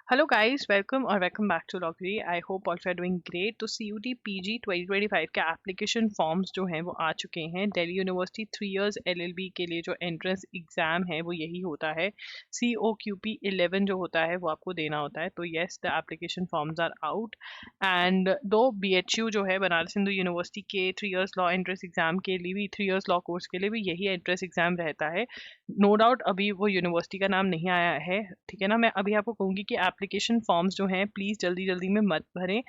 Hello guys, welcome or welcome back to Loggery. I hope all of you are doing great. तो CUT PG 2025 के application forms जो हैं वो आ चुके हैं। दिल्ली यूनिवर्सिटी 3 इयर्स LLB के लिए जो एंट्रेंस एग्जाम है वो यही होता है। COQP 11 जो होता है वो आपको देना होता है। तो yes, the application forms are out and दो BHU जो है बनारस हिंदू यूनिवर्सिटी के 3 इयर्स लॉ एंट्रेंस एग्जाम के लिए भी 3 इयर्स लॉ कोर्स के लिए भी यही एंट्रेंस एग्जाम रहता है। नो डाउट अभी वो यूनिवर्सिटी का नाम नहीं आया है, ठीक है ना। मैं अभी आपको कहूँगी कि एप्लीकेशन फॉर्म्स जो हैं प्लीज़ जल्दी जल्दी में मत भरें।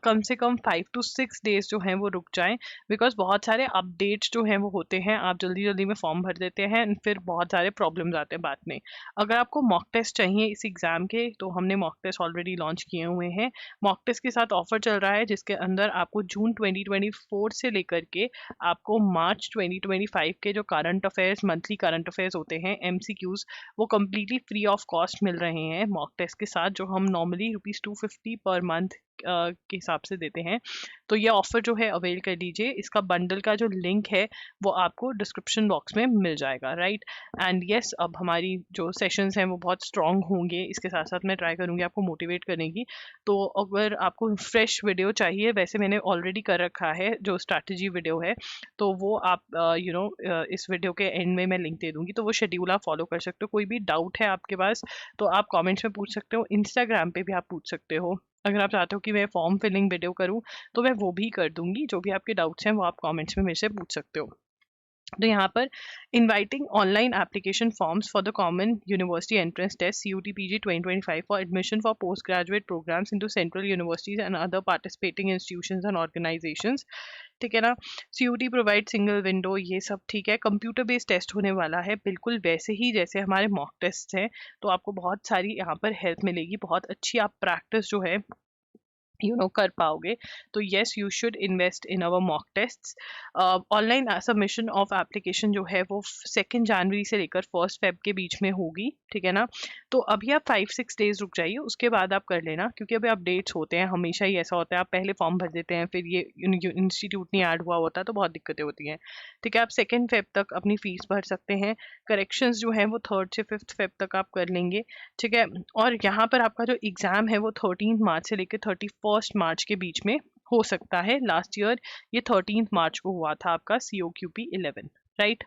कम से कम 5 to 6 डेज जो हैं वो रुक जाएं, बिकॉज बहुत सारे अपडेट्स जो हैं वो होते हैं। आप जल्दी जल्दी में फॉर्म भर देते हैं and फिर बहुत सारे प्रॉब्लम्स आते हैं बाद में। अगर आपको मॉक टेस्ट चाहिए इस एग्ज़ाम के तो हमने मॉक टेस्ट ऑलरेडी लॉन्च किए हुए हैं। मॉक टेस्ट के साथ ऑफर चल रहा है जिसके अंदर आपको जून 2024 से लेकर के आपको मार्च 2025 के जो current affairs monthly current affairs होते हैं MCQs वो कम्प्लीटली फ्री ऑफ कॉस्ट मिल रहे हैं मॉक टेस्ट के साथ, जो हम नॉर्मली ₹250 पर मंथ के हिसाब से देते हैं। तो ये ऑफर जो है अवेल कर लीजिए। इसका बंडल का जो लिंक है वो आपको डिस्क्रिप्शन बॉक्स में मिल जाएगा, राइट। एंड यस, अब हमारी जो सेशंस हैं वो बहुत स्ट्रॉन्ग होंगे। इसके साथ साथ मैं ट्राई करूँगी आपको मोटिवेट करने की। तो अगर आपको फ्रेश वीडियो चाहिए, वैसे मैंने ऑलरेडी कर रखा है जो स्ट्रैटेजी वीडियो है, तो वो आप इस वीडियो के एंड में मैं लिंक दे दूंगी, तो वो शेड्यूल आप फॉलो कर सकते हो। कोई भी डाउट है आपके पास तो आप कमेंट्स में पूछ सकते हो, इंस्टाग्राम पे भी आप पूछ सकते हो। अगर आप चाहते हो कि मैं फॉर्म फिलिंग वीडियो करूं तो मैं वो भी कर दूंगी। जो भी आपके डाउट्स हैं वो आप कमेंट्स में मेरे से पूछ सकते हो। तो यहाँ पर inviting online application forms for the common university entrance test CUT-PG 2025 for admission for post graduate programmes into central universities and other participating institutions and organisations, ठीक है ना। CUT प्रोवाइड सिंगल विंडो, ये सब ठीक है। कंप्यूटर बेस्ड टेस्ट होने वाला है बिल्कुल वैसे ही जैसे हमारे मॉक टेस्ट हैं। तो आपको बहुत सारी यहाँ पर हेल्प मिलेगी, बहुत अच्छी आप प्रैक्टिस जो है कर पाओगे। तो yes, you should invest in our mock tests. Online submission of application जो है वो 2 जनवरी से लेकर 1 फेब के बीच में होगी, ठीक है ना। तो अभी आप 5-6 डेज रुक जाइए, उसके बाद आप कर लेना, क्योंकि अभी अपडेट्स होते हैं। हमेशा ही ऐसा होता है, आप पहले फॉर्म भर देते हैं फिर ये इंस्टीट्यूट नहीं ऐड हुआ होता तो बहुत दिक्कतें होती हैं, ठीक है। आप 2 फेब तक अपनी फीस भर सकते हैं। करेक्शंस जो है वो 3rd से 5th फेब तक आप कर लेंगे, ठीक है। और यहाँ पर आपका जो एग्ज़ाम है वो 13 मार्च से लेकर 31 मार्च के बीच में हो सकता है। लास्ट ईयर ये 13 मार्च को हुआ था आपका COQP 11, राइट।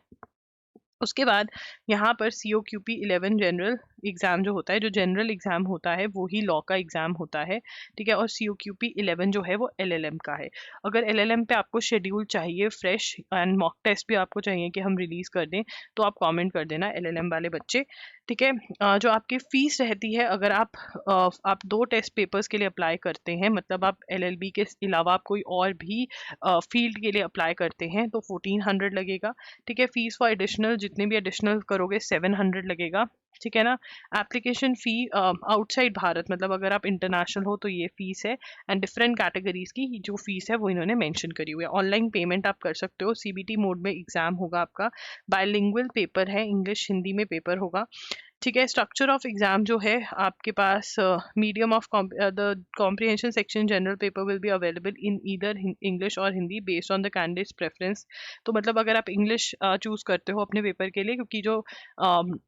उसके बाद यहाँ पर COQP 11 जनरल एग्ज़ाम जो होता है, जो जनरल एग्ज़ाम होता है वो ही लॉ का एग्ज़ाम होता है, ठीक है। और COQP 11 जो है वो LLM का है। अगर LLM पे आपको शेड्यूल चाहिए फ्रेश एंड मॉक टेस्ट भी आपको चाहिए कि हम रिलीज़ कर दें, तो आप कमेंट कर देना LLM वाले बच्चे, ठीक है। जो आपकी फ़ीस रहती है, अगर आप 2 टेस्ट पेपर्स के लिए अप्लाई करते हैं, मतलब आप LLB के अलावा आप कोई और भी फील्ड के लिए अप्लाई करते हैं, तो 1400 लगेगा, ठीक है। फीस फॉर एडिशनल जितने भी एडिशनल करोगे 700 लगेगा, ठीक है ना। एप्लीकेशन फ़ी आउटसाइड भारत, मतलब अगर आप इंटरनेशनल हो तो ये फ़ीस है। एंड डिफरेंट कैटेगरीज की जो फ़ीस है वो इन्होंने मेंशन करी हुई है। ऑनलाइन पेमेंट आप कर सकते हो। CBT मोड में एग्ज़ाम होगा आपका। बायलिंगुअल पेपर है, इंग्लिश हिंदी में पेपर होगा, ठीक है। स्ट्रक्चर ऑफ एग्जाम जो है आपके पास, medium of the comprehension section general paper will be available in either English और Hindi based on the candidate's preference. तो मतलब अगर आप इंग्लिश चूज करते हो अपने पेपर के लिए, क्योंकि जो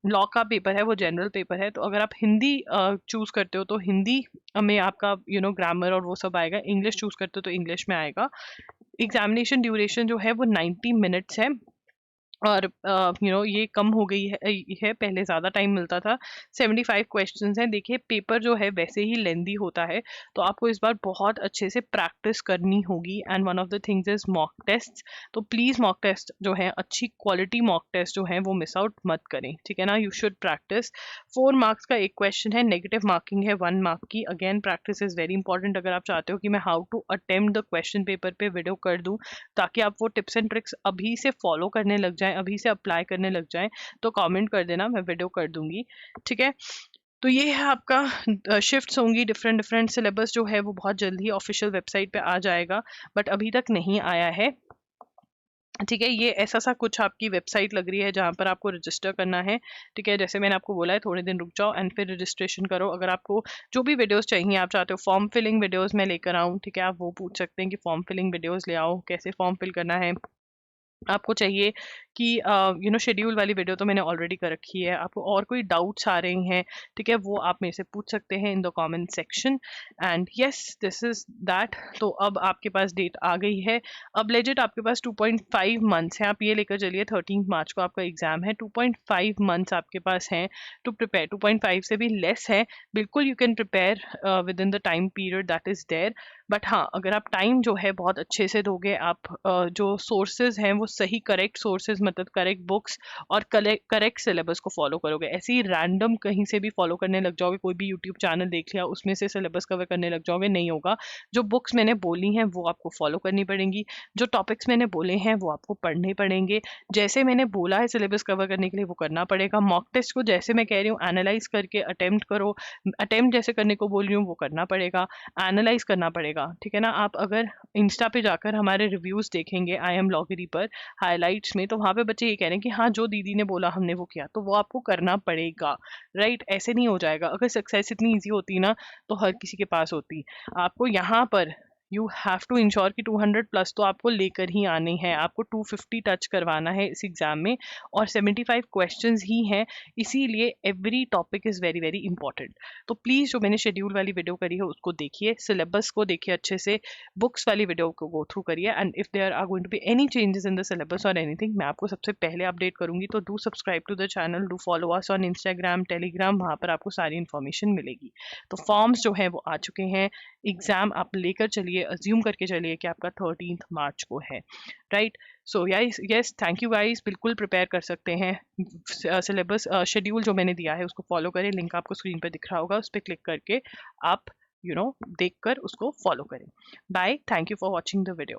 लॉ का पेपर है वो जनरल पेपर है, तो अगर आप हिंदी चूज करते हो तो हिंदी में आपका ग्रामर और वो सब आएगा। इंग्लिश चूज करते हो तो इंग्लिश में आएगा। एग्जामिनेशन ड्यूरेशन जो है वो 90 मिनट्स है, और ये कम हो गई है पहले ज़्यादा टाइम मिलता था। 75 क्वेश्चंस हैं। देखिए पेपर जो है वैसे ही लेंदी होता है, तो आपको इस बार बहुत अच्छे से प्रैक्टिस करनी होगी। And one of the things is mock test. तो प्लीज़ मॉक टेस्ट जो है, अच्छी क्वालिटी मॉक टेस्ट जो है वो मिस आउट मत करें, ठीक है ना। You should practice. 4 मार्क्स का एक क्वेश्चन है, नेगेटिव मार्किंग है 1 मार्क की। Again practice is very important. अगर आप चाहते हो कि मैं how to attempt the question paper पे वीडियो कर दूँ, ताकि आप वो टिप्स एंड ट्रिक्स अभी से फॉलो करने लग जाएं, अभी से अप्लाई करने लग जाएं, तो कमेंट कर देना, मैं वीडियो कर दूंगी, ठीक है। तो ये है आपका शिफ्ट्स होंगी। डिफरेंट डिफरेंट सिलेबस जो है वो बहुत जल्दी ऑफिशियल वेबसाइट पे आ जाएगा, बट अभी तक नहीं आया है, ठीक है। ये ऐसा सा कुछ आपकी वेबसाइट लग रही है जहाँ पर आपको रजिस्टर करना है, ठीक है। जैसे मैंने आपको बोला है, थोड़े दिन रुक जाओ एंड फिर रजिस्ट्रेशन करो। अगर आपको जो भी वीडियोस चाहिए, आप चाहते हो फॉर्म फिलिंग वीडियोस मैं लेकर आऊँ, ठीक है, आप वो पूछ सकते हैं कि फॉर्म फिलिंग वीडियोस ले आओ, कैसे फॉर्म फिल करना है, आपको चाहिए कि शेड्यूल वाली वीडियो तो मैंने ऑलरेडी कर रखी है, आपको और कोई डाउट्स आ रहे हैं, ठीक है, वो आप मेरे से पूछ सकते हैं in the comment section. And yes, this is that. तो अब आपके पास डेट आ गई है, अब लेजिट आपके पास 2.5 मंथ्स हैं, आप ये लेकर चलिए 13 मार्च को आपका एग्जाम है, 2.5 मंथ्स आपके पास हैं टू प्रिपेयर, 2.5 से भी लेस है, बिल्कुल you can prepare within the time period that is there. But हाँ, अगर आप टाइम जो है बहुत अच्छे से दोगे, आप जो सोर्सेज हैं वो सही करेक्ट सोर्सेज, मतलब करेक्ट बुक्स और करेक्ट सिलेबस को फॉलो करोगे, ऐसे ही रैंडम कहीं से भी फॉलो करने लग जाओगे, कोई भी यूट्यूब चैनल देख लिया उसमें से सिलेबस कवर करने लग जाओगे, नहीं होगा। जो बुक्स मैंने बोली हैं वो आपको फॉलो करनी पड़ेंगी, जो टॉपिक्स मैंने बोले हैं वो आपको पढ़ने पड़ेंगे, जैसे मैंने बोला है सिलेबस कवर करने के लिए वो करना पड़ेगा। मॉक टेस्ट को जैसे मैं कह रही हूँ एनालाइज करके अटेम्प्ट करो, अटेम्प्ट जैसे करने को बोल रही हूँ वो करना पड़ेगा, एनालाइज करना पड़ेगा, ठीक है ना। आप अगर इंस्टा पे जाकर हमारे रिव्यूज देखेंगे आई एम लॉगरी पर हाइलाइट्स में, तो वहाँ पे बच्चे ये कह रहे हैं कि हाँ जो दीदी ने बोला हमने वो किया, तो वो आपको करना पड़ेगा, राइट। ऐसे नहीं हो जाएगा, अगर सक्सेस इतनी ईजी होती ना तो हर किसी के पास होती। आपको यहाँ पर यू हैव टू इंश्योर कि 200 प्लस तो आपको लेकर ही आने हैं, आपको 250 टच करवाना है इस एग्जाम में, और 75 क्वेश्चंस ही हैं, इसीलिए every topic is very very important. तो प्लीज़ जो मैंने शेड्यूल वाली वीडियो करी है उसको देखिए, सिलेबस को देखिए अच्छे से, बुक्स वाली वीडियो को गो थ्रू करिए, and if there are going to be any changes in the syllabus और एनीथिंग, मैं आपको सबसे पहले अपडेट करूंगी। तो do subscribe to the channel, do follow us on Instagram, Telegram, वहाँ पर आपको सारी इन्फॉर्मेशन मिलेगी। तो फॉर्म्स जो हैं वो आ चुके हैं, एग्जाम आप लेकर चलिए, अज्यूम करके चलिए कि आपका 13 मार्च को है, right. So yes yes, thank you guys, बिल्कुल प्रिपेयर कर सकते हैं। सिलेबस शेड्यूल जो मैंने दिया है उसको फॉलो करें, लिंक आपको स्क्रीन पर दिख रहा होगा, उस पर क्लिक करके आप देख कर उसको फॉलो करें। Bye, thank you for watching the video.